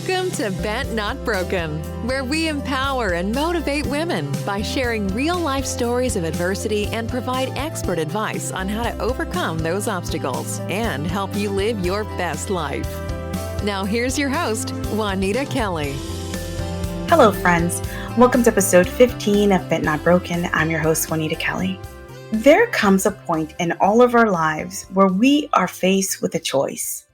Welcome to Bent Not Broken, where we empower and motivate women by sharing real-life stories of adversity and provide expert advice on how to overcome those obstacles and help you live your best life. Now here's your host, Juanita Kelly. Hello, friends. Welcome to episode 15 of Bent Not Broken. I'm your host, Juanita Kelly. There comes a point in all of our lives where we are faced with a choice.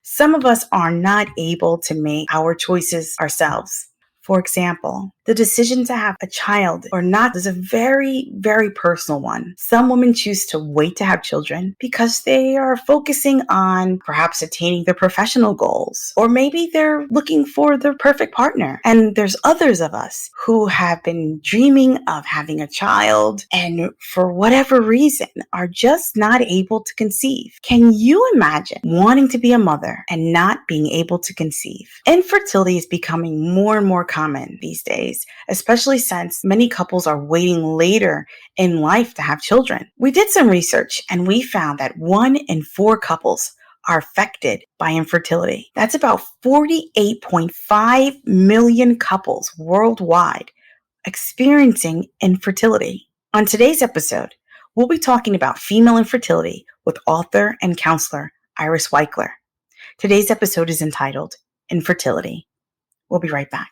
Some of us are not able to make our choices ourselves. For example, the decision to have a child or not is a very, very personal one. Some women choose to wait to have children because they are focusing on perhaps attaining their professional goals, or maybe they're looking for the perfect partner. And there's others of us who have been dreaming of having a child and for whatever reason are just not able to conceive. Can you imagine wanting to be a mother and not being able to conceive? Infertility is becoming more and more common these days, especially since many couples are waiting later in life to have children. We did some research and we found that 1 in 4 couples are affected by infertility. That's about 48.5 million couples worldwide experiencing infertility. On today's episode, we'll be talking about female infertility with author and counselor Iris Waichler. Today's episode is entitled Infertility. We'll be right back.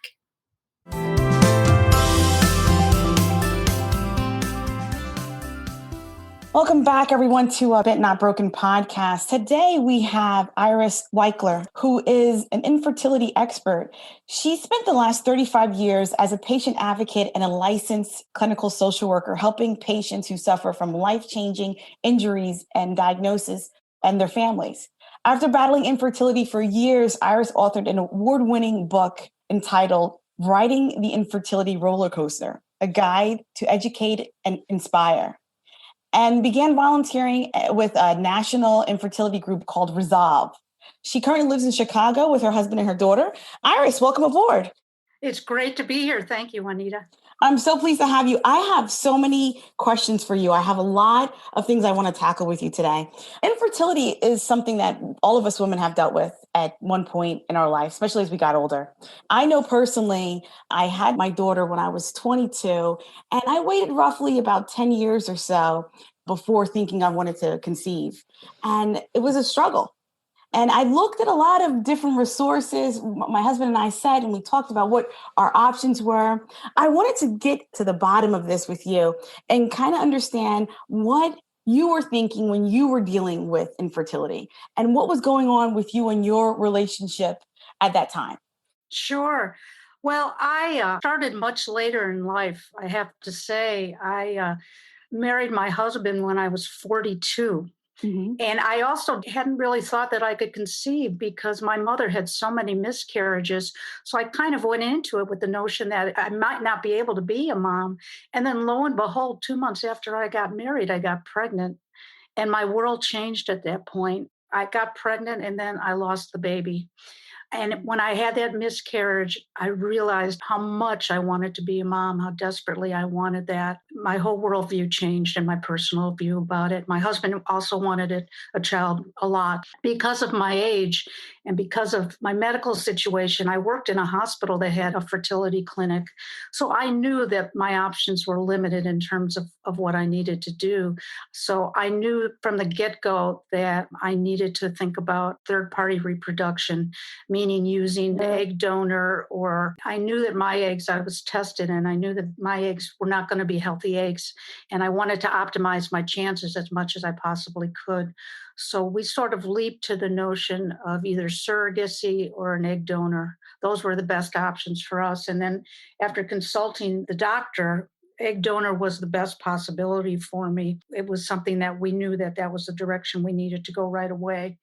Welcome back, everyone, to a Bent Not Broken podcast. Today, we have Iris Waichler, who is an infertility expert. She spent the last 35 years as a patient advocate and a licensed clinical social worker, helping patients who suffer from life-changing injuries and diagnosis and their families. After battling infertility for years, Iris authored an award-winning book entitled Riding the Infertility Roller Coaster, a guide to educate and inspire, and began volunteering with a national infertility group called Resolve. She currently lives in Chicago with her husband and her daughter. Iris, welcome aboard. It's great to be here. Thank you, Juanita. I'm so pleased to have you. I have so many questions for you. I have a lot of things I want to tackle with you today. Infertility is something that all of us women have dealt with at one point in our life, especially as we got older. I know personally, I had my daughter when I was 22, and I waited roughly about 10 years or so before thinking I wanted to conceive. And it was a struggle. And I looked at a lot of different resources. My husband and I sat and we talked about what our options were. I wanted to get to the bottom of this with you and kind of understand what you were thinking when you were dealing with infertility and what was going on with you and your relationship at that time. Sure. Well, I started much later in life. I have to say, I married my husband when I was 42. Mm-hmm. And I also hadn't really thought that I could conceive because my mother had so many miscarriages. So I kind of went into it with the notion that I might not be able to be a mom. And then lo and behold, 2 months after I got married, I got pregnant. And my world changed at that point. I got pregnant and then I lost the baby. And when I had that miscarriage, I realized how much I wanted to be a mom, how desperately I wanted that. My whole worldview changed and my personal view about it. My husband also wanted a child a lot. Because of my age and because of my medical situation, I worked in a hospital that had a fertility clinic. So I knew that my options were limited in terms of what I needed to do. So I knew from the get-go that I needed to think about third-party reproduction, meaning using an egg donor, or I knew that my eggs, I was tested and I knew that my eggs were not going to be healthy eggs. And I wanted to optimize my chances as much as I possibly could. So we sort of leaped to the notion of either surrogacy or an egg donor. Those were the best options for us. And then after consulting the doctor, egg donor was the best possibility for me. It was something that we knew that was the direction we needed to go right away.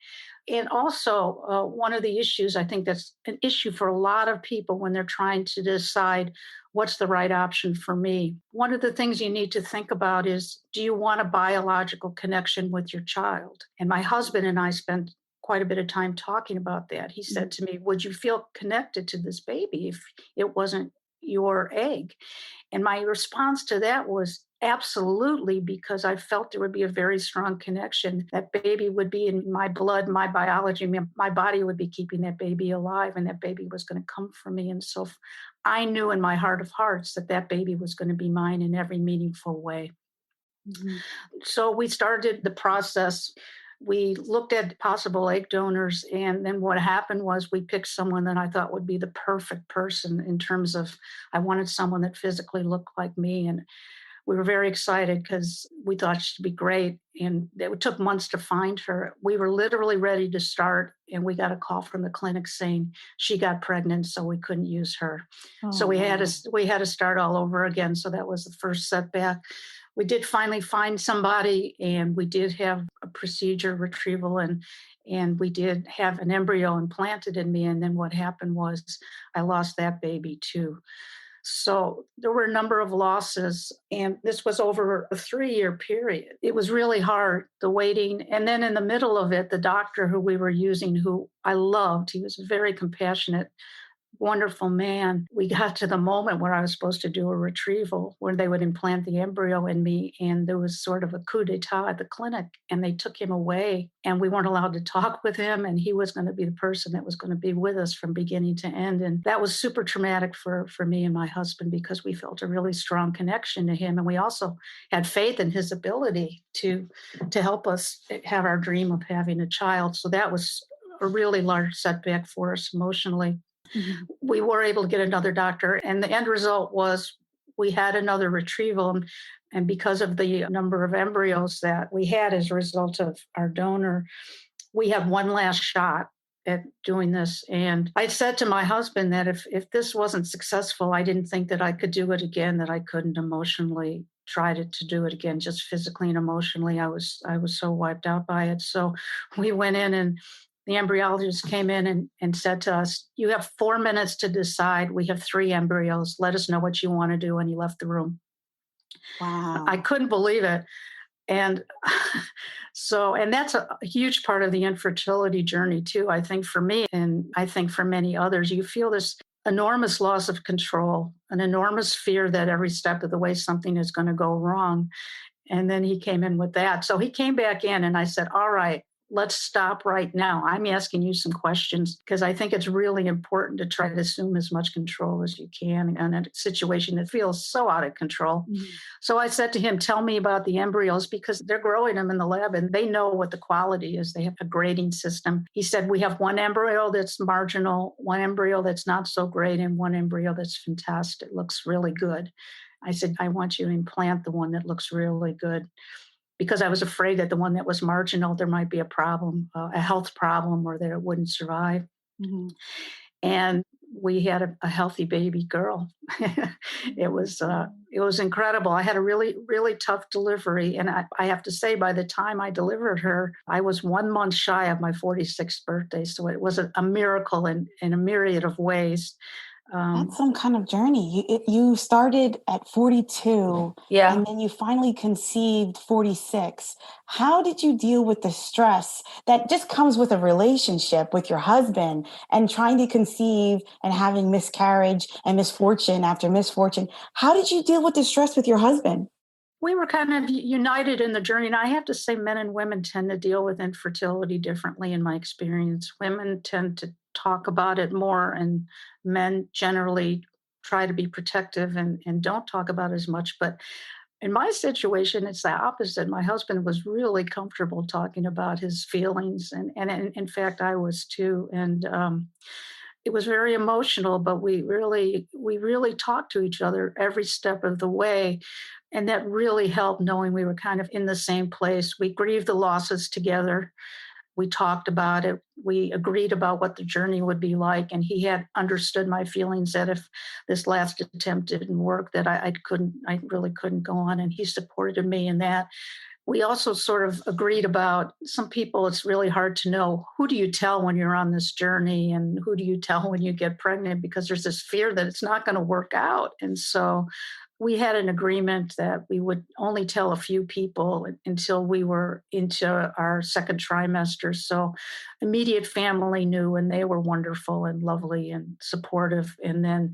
And also, one of the issues, I think that's an issue for a lot of people when they're trying to decide what's the right option for me. One of the things you need to think about is, do you want a biological connection with your child? And my husband and I spent quite a bit of time talking about that. He said to me, would you feel connected to this baby if it wasn't your egg? And my response to that was, Absolutely, because I felt there would be a very strong connection. That baby would be in my blood, my biology, my body would be keeping that baby alive, and that baby was going to come from me. And so I knew in my heart of hearts that that baby was going to be mine in every meaningful way. Mhm. So we started the process. We looked at possible egg donors, and then what happened was we picked someone that I thought would be the perfect person in terms of I wanted someone that physically looked like me. And we were very excited because we thought she'd be great. And it took months to find her. We were literally ready to start, and we got a call from the clinic saying she got pregnant, so we couldn't use her. So Oh, wow. we had to start all over again. So that was the first setback. We did finally find somebody, and we did have a procedure retrieval, and we did have an embryo implanted in me. And then what happened was I lost that baby too. So there were a number of losses, and this was over a 3-year period. It was really hard, the waiting. And then in the middle of it, the doctor who we were using, who I loved, he was very compassionate, wonderful man. We got to the moment where I was supposed to do a retrieval, where they would implant the embryo in me. And there was sort of a coup d'etat at the clinic, and they took him away, and we weren't allowed to talk with him. And he was going to be the person that was going to be with us from beginning to end. And that was super traumatic for me and my husband, because we felt a really strong connection to him. And we also had faith in his ability to help us have our dream of having a child. So that was a really large setback for us emotionally. Mhm. We were able to get another doctor, and the end result was we had another retrieval. And because of the number of embryos that we had as a result of our donor, we have one last shot at doing this. And I said to my husband that if this wasn't successful, I didn't think that I could do it again, that I couldn't emotionally try to do it again, just physically and emotionally. I was so wiped out by it. So we went in, and the embryologist came in and said to us, "You have 4 minutes to decide. We have 3 embryos. Let us know what you want to do." And he left the room. I Wow. couldn't believe it. And and that's a huge part of the infertility journey too. I think for me, and I think for many others, you feel this enormous loss of control, an enormous fear that every step of the way something is going to go wrong. And then he came in with that. So he came back in, and I said, "All right, let's stop right now. I'm asking you some questions because I think it's really important to try to assume as much control as you can in a situation that feels so out of control." Mhm. So I said to him, "Tell me about the embryos, because they're growing them in the lab and they know what the quality is. They have a grading system." He said, "We have one embryo that's marginal, one embryo that's not so great, and one embryo that's fantastic. Looks really good." I said, "I want you to implant the one that looks really good," because I was afraid that the one that was marginal, there might be a problem, a health problem, or that it wouldn't survive. Mhm. And we had a healthy baby girl. It was incredible. I had a really, really tough delivery. And I have to say, by the time I delivered her, I was 1 month shy of my 46th birthday. So it was a miracle in a myriad of ways. That's Um, some kind of journey. You started at 42 yeah. and then you finally conceived 46. How did you deal with the stress that just comes with a relationship with your husband and trying to conceive and having miscarriage and misfortune after misfortune? How did you deal with the stress with your husband? We were kind of united in the journey. And I have to say, men and women tend to deal with infertility differently in my experience. Women tend to talk about it more, and men generally try to be protective and don't talk about it as much. But in my situation, it's the opposite. My husband was really comfortable talking about his feelings. And in fact, I was too. And it was very emotional, but we really talked to each other every step of the way. And that really helped, knowing we were kind of in the same place. We grieved the losses together. We talked about it. We agreed about what the journey would be like. And he had understood my feelings that if this last attempt didn't work, that I really couldn't go on. And he supported me in that. We also sort of agreed about, some people, it's really hard to know, who do you tell when you're on this journey, and who do you tell when you get pregnant, because there's this fear that it's not going to work out. And so we had an agreement that we would only tell a few people until we were into our second trimester. So immediate family knew, and they were wonderful and lovely and supportive. And then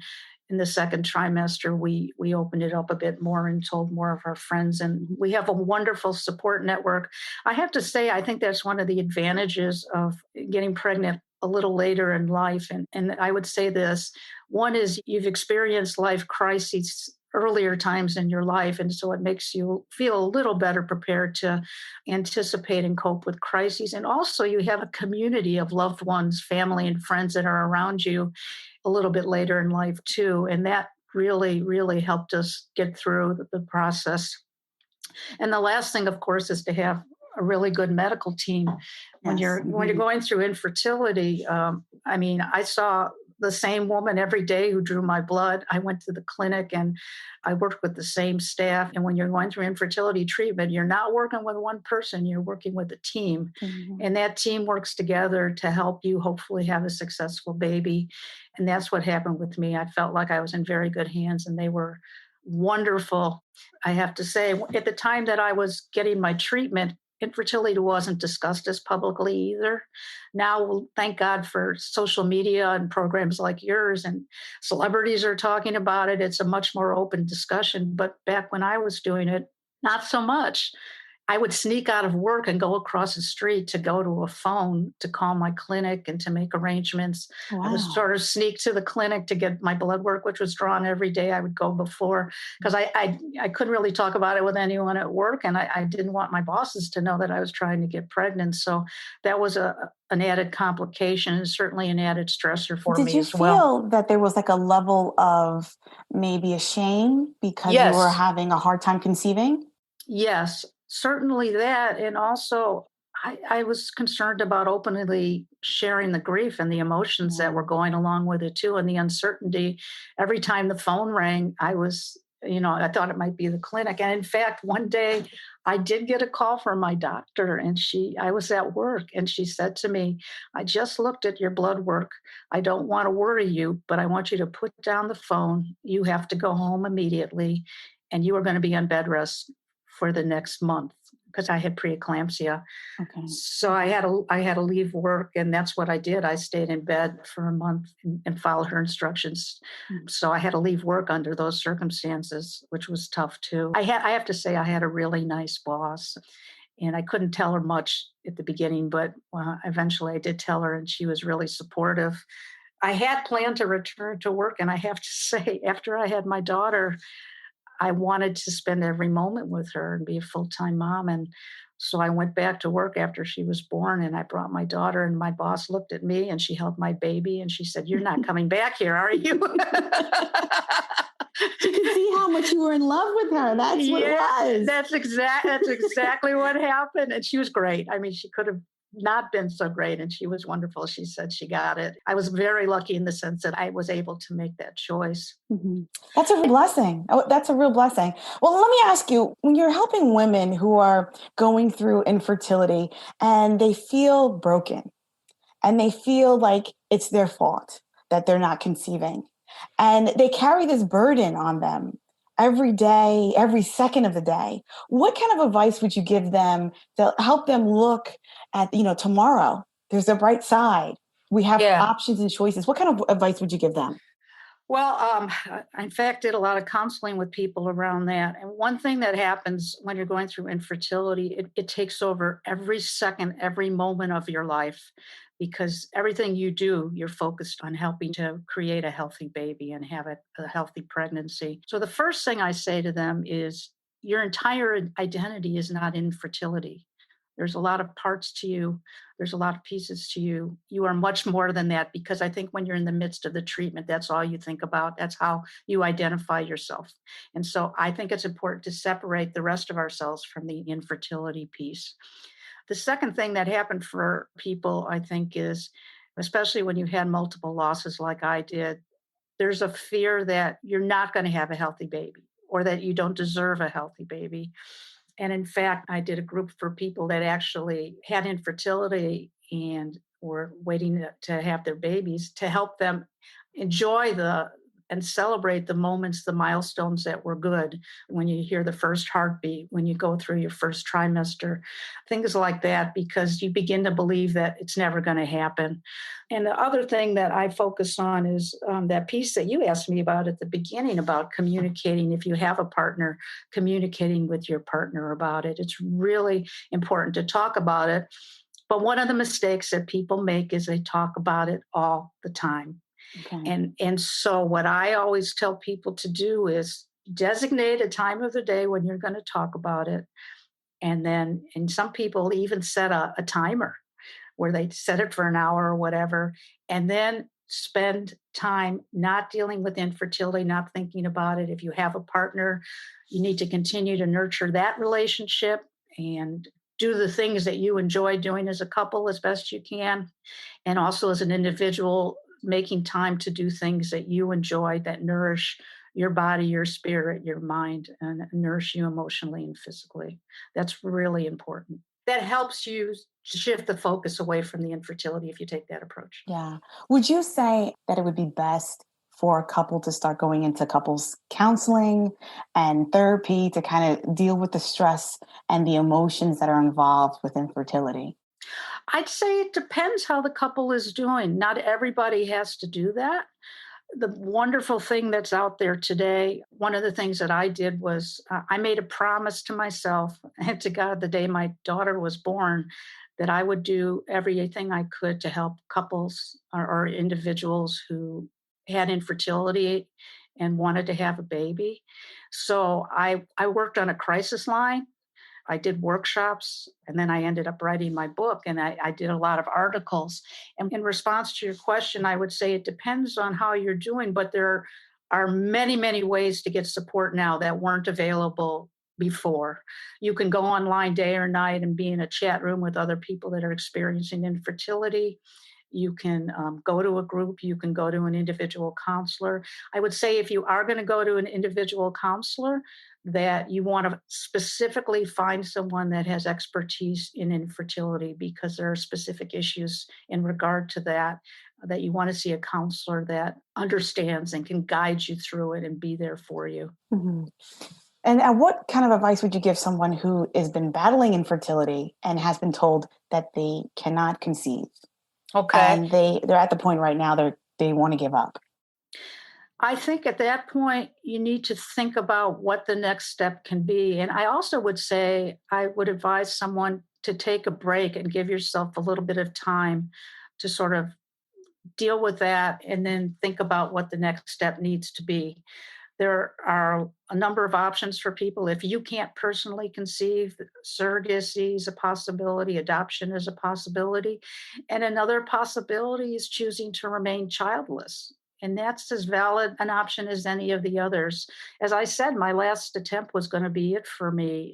in the second trimester, we opened it up a bit more and told more of our friends. And we have a wonderful support network. I have to say, I think that's one of the advantages of getting pregnant a little later in life. And I would say this: one is you've experienced life crises earlier times in your life. And so it makes you feel a little better prepared to anticipate and cope with crises. And also, you have a community of loved ones, family, and friends that are around you a little bit later in life, too. And that really, really helped us get through the process. And the last thing, of course, is to have a really good medical team when Yes. you're going through infertility. I mean, I saw the same woman every day who drew my blood. I went to the clinic and I worked with the same staff. And when you're going through infertility treatment, you're not working with one person, you're working with a team. And that team works together to help you hopefully have a successful baby. And that's what happened with me. I felt like I was in very good hands, and they were wonderful. I have to say, at the time that I was getting my treatment, infertility wasn't discussed as publicly either. Now, thank God for social media and programs like yours, and celebrities are talking about it. It's a much more open discussion. But back when I was doing it, not so much. I would sneak out of work and go across the street to go to a phone to call my clinic and to make arrangements. I would sort of sneak to the clinic to get my blood work, which was drawn every day. I would go before, because I couldn't really talk about it with anyone at work, and I didn't want my bosses to know that I was trying to get pregnant. So that was an added complication, and certainly an added stressor for me as well. Did you feel that there was like a level of maybe a shame because you were Yes. having a hard time conceiving? Yes, certainly that. And also, I was concerned about openly sharing the grief and the emotions that were going along with it too, and the uncertainty. Every time the phone rang, I thought it might be the clinic. And in fact, one day I did get a call from my doctor, and I was at work, and she said to me, "I just looked at your blood work. I don't want to worry you, but I want you to put down the phone. You have to go home immediately, and you are going to be on bed rest for the next month," because I had preeclampsia. Okay. So I had to leave work, and that's what I did. I stayed in bed for a month and followed her instructions. So I had to leave work under those circumstances, which was tough too. I have to say, I had a really nice boss, and I couldn't tell her much at the beginning, but eventually I did tell her, and she was really supportive. I had planned to return to work, and I have to say, after I had my daughter, I wanted to spend every moment with her and be a full-time mom. And so I went back to work after she was born, and I brought my daughter, and my boss looked at me and she held my baby and she said, "You're not coming back here, are you?" You can see how much you were in love with her. That's what it was. That's exactly what happened. And she was great. I mean, she could have not been so great, and she was wonderful. She said she got it. I was very lucky in the sense that I was able to make that choice. That's a blessing. Oh, that's a real blessing. Well, let me ask you, when you're helping women who are going through infertility and they feel broken and they feel like it's their fault that they're not conceiving, and they carry this burden on them every day, every second of the day, what kind of advice would you give them to help them look at, tomorrow? There's a bright side. We have options and choices. What kind of advice would you give them? Well, I in fact did a lot of counseling with people around that. And one thing that happens when you're going through infertility, it takes over every second, every moment of your life, because everything you do, you're focused on helping to create a healthy baby and have a healthy pregnancy. So the first thing I say to them is, your entire identity is not infertility. There's a lot of parts to you. There's a lot of pieces to you. You are much more than that, because I think when you're in the midst of the treatment, that's all you think about. That's how you identify yourself. And so I think it's important to separate the rest of ourselves from the infertility piece. The second thing that happened for people, I think, is, especially when you've had multiple losses like I did, there's a fear that you're not going to have a healthy baby, or that you don't deserve a healthy baby. And in fact, I did a group for people that actually had infertility and were waiting to have their babies, to help them enjoy the and celebrate the moments, the milestones that were good. When you hear the first heartbeat, when you go through your first trimester, things like that, because you begin to believe that it's never going to happen. And the other thing that I focus on is that piece that you asked me about at the beginning about communicating. If you have a partner, communicating with your partner about it. It's really important to talk about it. But one of the mistakes that people make is they talk about it all the time. Okay. And so what I always tell people to do is designate a time of the day when you're going to talk about it. And some people even set a timer where they set it for an hour or whatever, and then spend time not dealing with infertility, not thinking about it. If you have a partner, you need to continue to nurture that relationship and do the things that you enjoy doing as a couple as best you can. And also as an individual, making time to do things that you enjoy that nourish your body, your spirit, your mind, and nourish you emotionally and physically. That's really important. That helps you shift the focus away from the infertility if you take that approach. Yeah. Would you say that it would be best for a couple to start going into couples counseling and therapy to kind of deal with the stress and the emotions that are involved with infertility? I'd say it depends how the couple is doing. Not everybody has to do that. The wonderful thing that's out there today, one of the things that I did was I made a promise to myself and to God the day my daughter was born that I would do everything I could to help couples or individuals who had infertility and wanted to have a baby. So I worked on a crisis line. I did workshops, and then I ended up writing my book, and I did a lot of articles. And in response to your question, I would say it depends on how you're doing, but there are many, many ways to get support now that weren't available before. You can go online day or night and be in a chat room with other people that are experiencing infertility. You can go to a group. You can go to an individual counselor. I would say if you are going to go to an individual counselor, that you want to specifically find someone that has expertise in infertility because there are specific issues in regard to that, that you want to see a counselor that understands and can guide you through it and be there for you. Mhm. And what kind of advice would you give someone who has been battling infertility and has been told that they cannot conceive? Okay. And they're at the point right now they want to give up. I think at that point, you need to think about what the next step can be. And I also would say, I would advise someone to take a break and give yourself a little bit of time to sort of deal with that and then think about what the next step needs to be. There are a number of options for people. If you can't personally conceive, surrogacy is a possibility, adoption is a possibility. And another possibility is choosing to remain childless. And that's as valid an option as any of the others. As I said, my last attempt was going to be it for me.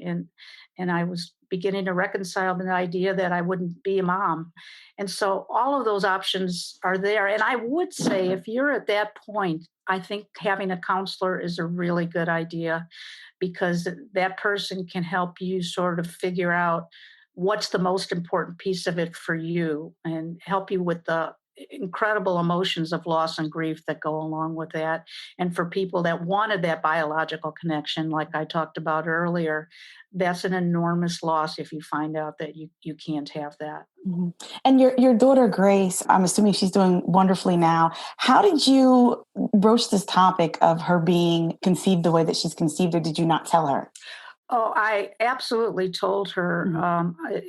And I was beginning to reconcile the idea that I wouldn't be a mom. And so all of those options are there. And I would say if you're at that point, I think having a counselor is a really good idea because that person can help you sort of figure out what's the most important piece of it for you and help you with the incredible emotions of loss and grief that go along with that. And for people that wanted that biological connection, like I talked about earlier, that's an enormous loss if you find out that you can't have that. Mhm. And your daughter Grace, I'm assuming she's doing wonderfully now. How did you broach this topic of her being conceived the way that she's conceived, or did you not tell her? Oh, I absolutely told her. Mhm.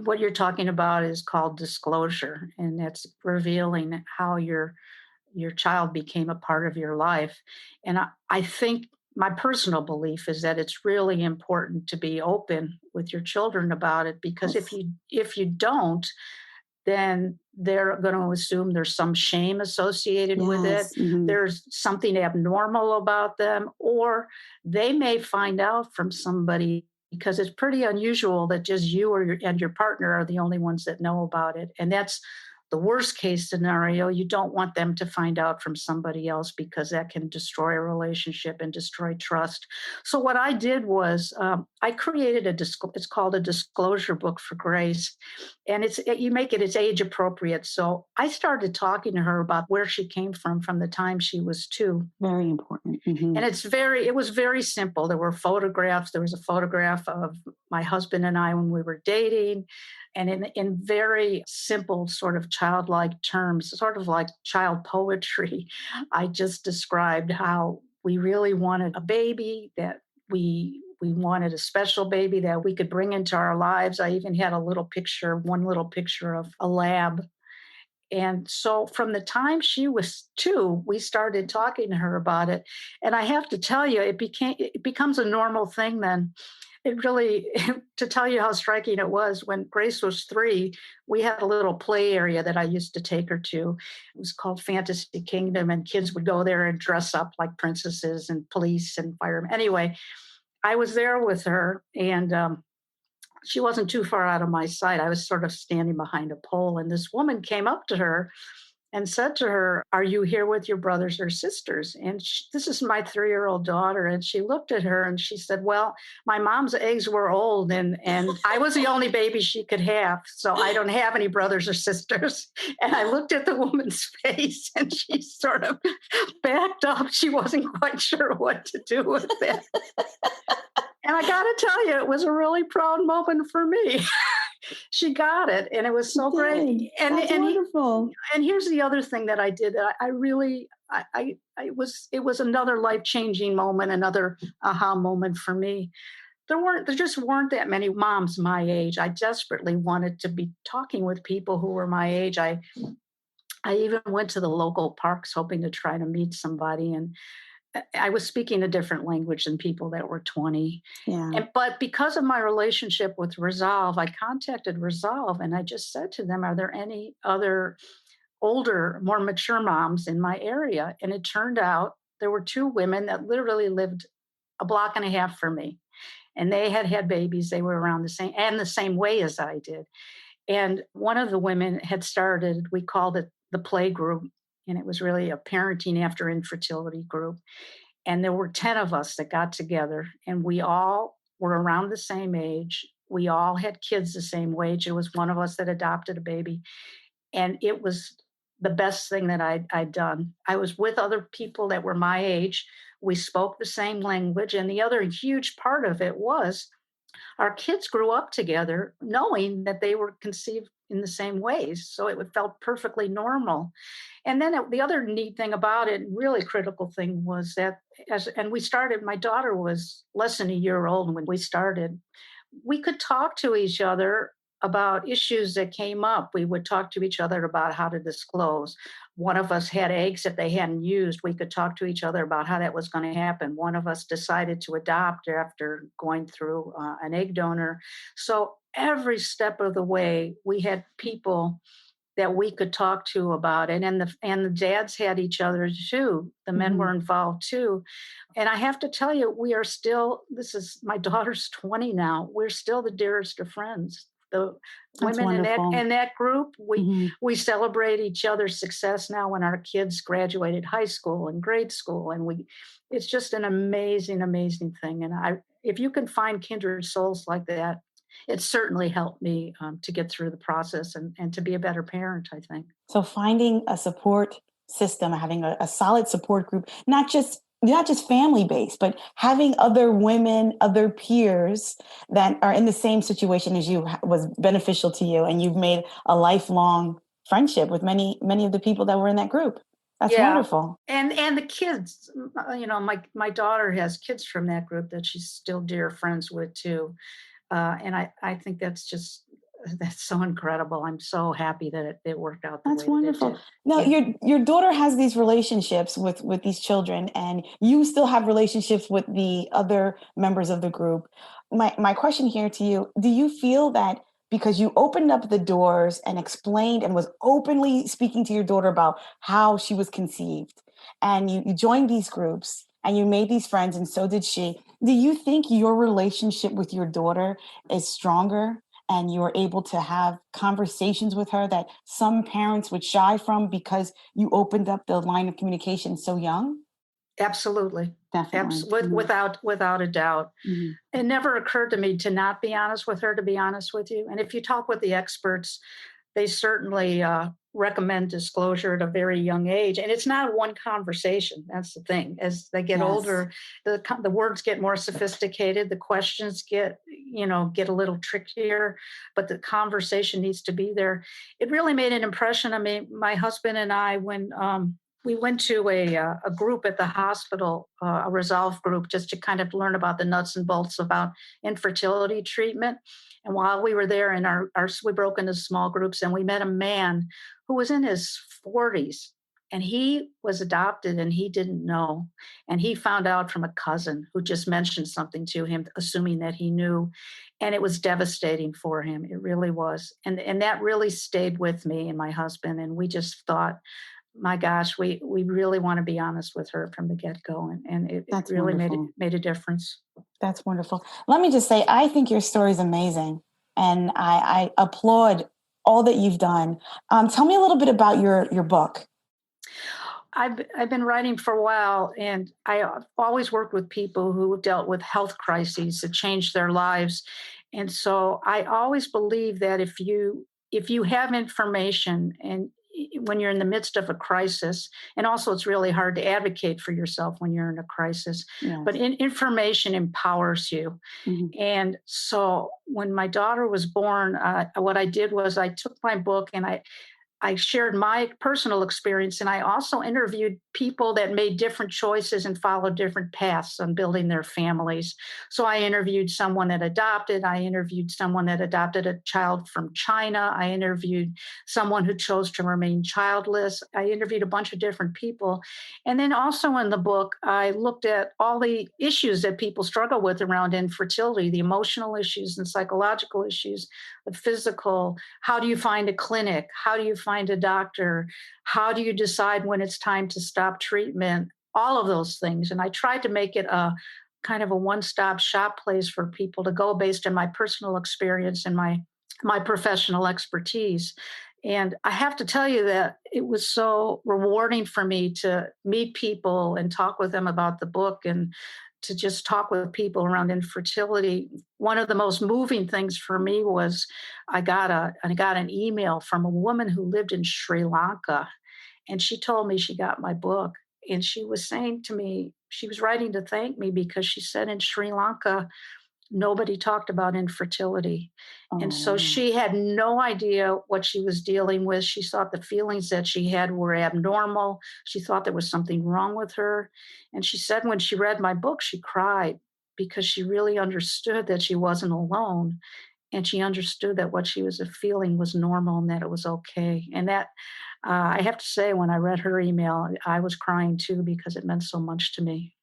What you're talking about is called disclosure, and that's revealing how your child became a part of your life. And I think my personal belief is that it's really important to be open with your children about it because Yes. if you don't, then they're going to assume there's some shame associated with it. Yes. Mhm. There's something abnormal about them, or they may find out from somebody because it's pretty unusual that just you and your partner are the only ones that know about it. And that's the worst case scenario, you don't want them to find out from somebody else because that can destroy a relationship and destroy trust. So what I did was I created it's called a disclosure book for Grace, and you make it's age appropriate. So I started talking to her about where she came from the time she was 2. Very important. Mm-hmm. And it was very simple. There were photographs. There was a photograph of my husband and I when we were dating. And in very simple, sort of childlike terms, sort of like child poetry, I just described how we really wanted a baby, that we wanted a special baby that we could bring into our lives. I even had one little picture of a lab. And so from the time she was 2, we started talking to her about it. And I have to tell you, it becomes a normal thing then. It really, to tell you how striking it was, when Grace was 3, we had a little play area that I used to take her to. It was called Fantasy Kingdom, and kids would go there and dress up like princesses and police and firemen. Anyway, I was there with her, and she wasn't too far out of my sight. I was sort of standing behind a pole, and this woman came up to her and said to her, "Are you here with your brothers or sisters?" And this is my 3-year-old daughter. And she looked at her and she said, "Well, my mom's eggs were old and I was the only baby she could have. So I don't have any brothers or sisters." And I looked at the woman's face and she sort of backed up. She wasn't quite sure what to do with it. And I got to tell you, it was a really proud moment for me. She got it, and it was so great. And wonderful. And here's the other thing that I did. It was another life-changing moment, another aha moment for me. There just weren't that many moms my age. I desperately wanted to be talking with people who were my age. I even went to the local parks hoping to try to meet somebody, and I was speaking a different language than people that were 20. Yeah. But because of my relationship with Resolve, I contacted Resolve and I just said to them, "Are there any other older, more mature moms in my area?" And it turned out there were 2 women that literally lived a block and a half from me. And they had had babies. They were around the same way as I did. And one of the women had started, we called it the Play Group. And it was really a parenting after infertility group. And there were 10 of us that got together, and we all were around the same age. We all had kids the same age. It was one of us that adopted a baby. And it was the best thing that I'd done. I was with other people that were my age. We spoke the same language. And the other huge part of it was our kids grew up together knowing that they were conceived in the same ways. So it felt perfectly normal. And then the other neat thing about it, really critical thing, was that my daughter was less than a year old when we started. We could talk to each other about issues that came up. We would talk to each other about how to disclose. One of us had eggs that they hadn't used. We could talk to each other about how that was going to happen. One of us decided to adopt after going through an egg donor. So every step of the way, we had people that we could talk to about it. And the dads had each other too. The men were involved too. And I have to tell you, we are still, my daughter's 20 now. We're still the dearest of friends. The That's women wonderful. in that group, we celebrate each other's success now when our kids graduated high school and grade school. And it's just an amazing, amazing thing. And if you can find kindred souls like that, it certainly helped me to get through the process and to be a better parent, I think. So finding a support system, having a solid support group, not just family based, but having other women, other peers that are in the same situation as you was beneficial to you. And you've made a lifelong friendship with many of the people that were in that group. That's wonderful. And the kids, my daughter has kids from that group that she's still dear friends with too. And I think that's so incredible. I'm so happy that it worked out. That's wonderful. Now, your daughter has these relationships with these children, and you still have relationships with the other members of the group. My question here to you: do you feel that because you opened up the doors and explained and was openly speaking to your daughter about how she was conceived, and you joined these groups and you made these friends, and so did she? Do you think your relationship with your daughter is stronger and you were able to have conversations with her that some parents would shy from because you opened up the line of communication so young? Absolutely. Definitely. Without a doubt. It never occurred to me to not be honest with her, to be honest with you. And if you talk with the experts, they certainly recommend disclosure at a very young age. And it's not one conversation. That's the thing. As they get older, the words get more sophisticated. The questions get a little trickier, but the conversation needs to be there. It really made an impression on me. My husband and I, when we went to a group at the hospital, a Resolve group, just to kind of learn about the nuts and bolts about infertility treatment. And while we were there, we broke into small groups, and we met a man who was in his 40s, and he was adopted, and he didn't know. And he found out from a cousin who just mentioned something to him, assuming that he knew. And it was devastating for him. It really was. And that really stayed with me and my husband. And we just thought, my gosh, we really want to be honest with her from the get-go. And it really made a difference. That's wonderful. Let me just say, I think your story is amazing. And I applaud all that you've done. Tell me a little bit about your book. I've been writing for a while, and I always worked with people who dealt with health crises that changed their lives. And so I always believe that if you have information, and when you're in the midst of a crisis, and also it's really hard to advocate for yourself when you're in a crisis, but information empowers you. And so when my daughter was born, what I did was I took my book and I shared my personal experience, and I also interviewed people that made different choices and followed different paths on building their families. So I interviewed someone that adopted. I interviewed someone that adopted a child from China. I interviewed someone who chose to remain childless. I interviewed a bunch of different people. And then also in the book, I looked at all the issues that people struggle with around infertility, the emotional issues and psychological issues, the physical. How do you find a clinic? How do you find a doctor? How do you decide when it's time to stop treatment? All of those things. And I tried to make it a kind of a one-stop shop place for people to go based on my personal experience and my professional expertise. And I have to tell you that it was so rewarding for me to meet people and talk with them about the book, and to just talk with people around infertility. One of the most moving things for me was I got an email from a woman who lived in Sri Lanka, and she told me she got my book, and she was saying to me, she was writing to thank me because she said in Sri Lanka, nobody talked about infertility. And so she had no idea what she was dealing with. She thought the feelings that she had were abnormal. She thought there was something wrong with her. And she said when she read my book, she cried because she really understood that she wasn't alone. And she understood that what she was feeling was normal and that it was okay. And that, I have to say, when I read her email, I was crying too, because it meant so much to me.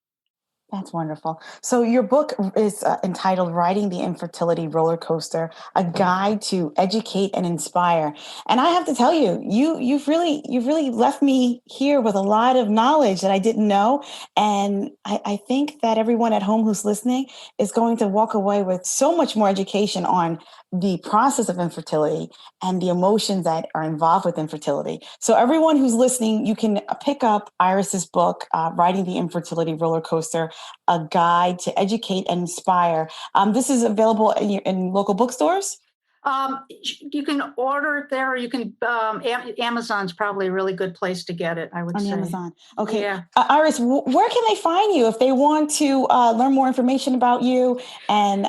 That's wonderful. So your book is entitled Riding the Infertility Roller Coaster, a guide to educate and inspire. And I have to tell you, you've really left me here with a lot of knowledge that I didn't know. And I think that everyone at home who's listening is going to walk away with so much more education on the process of infertility and the emotions that are involved with infertility. So everyone who's listening, you can pick up Iris's book, Riding the Infertility Roller Coaster, a guide to educate and inspire. This is available in local bookstores? You can order it there. You can, Amazon's probably a really good place to get it, I would say. On Amazon. Okay. Yeah. Iris, where can they find you if they want to learn more information about you and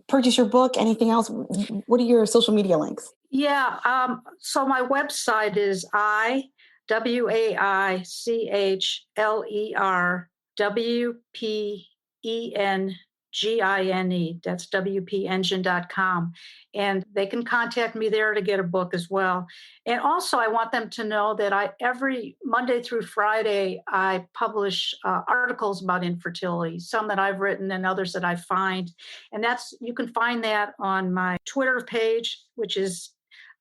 purchase your book? Anything else? What are your social media links? Yeah. So my website is WAICHLERWPENGINE. That's WPEngine.com. And they can contact me there to get a book as well. And also, I want them to know that every Monday through Friday, I publish articles about infertility, some that I've written and others that I find. And you can find that on my Twitter page, which is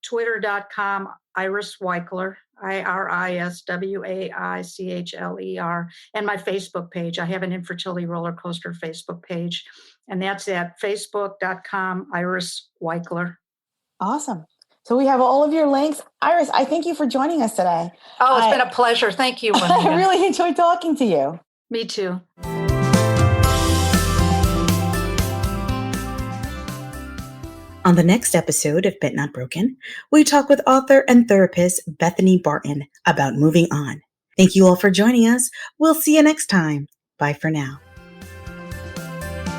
twitter.com, Iris Waichler, IrisWaichler, and my Facebook page. I have an Infertility Roller Coaster Facebook page, and that's at facebook.com, Iris Waichler. Awesome. So we have all of your links. Iris, I thank you for joining us today. Oh, it's been a pleasure. Thank you, Juanita. I really enjoyed talking to you. Me too. On the next episode of Bent Not Broken, we talk with author and therapist Bethany Barton about moving on. Thank you all for joining us. We'll see you next time. Bye for now.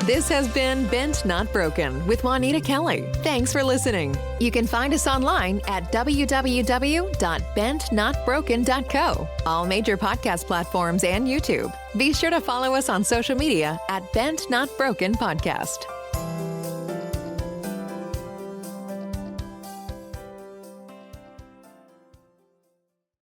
This has been Bent Not Broken with Juanita Kelly. Thanks for listening. You can find us online at www.bentnotbroken.co, all major podcast platforms and YouTube. Be sure to follow us on social media at Bent Not Broken Podcast.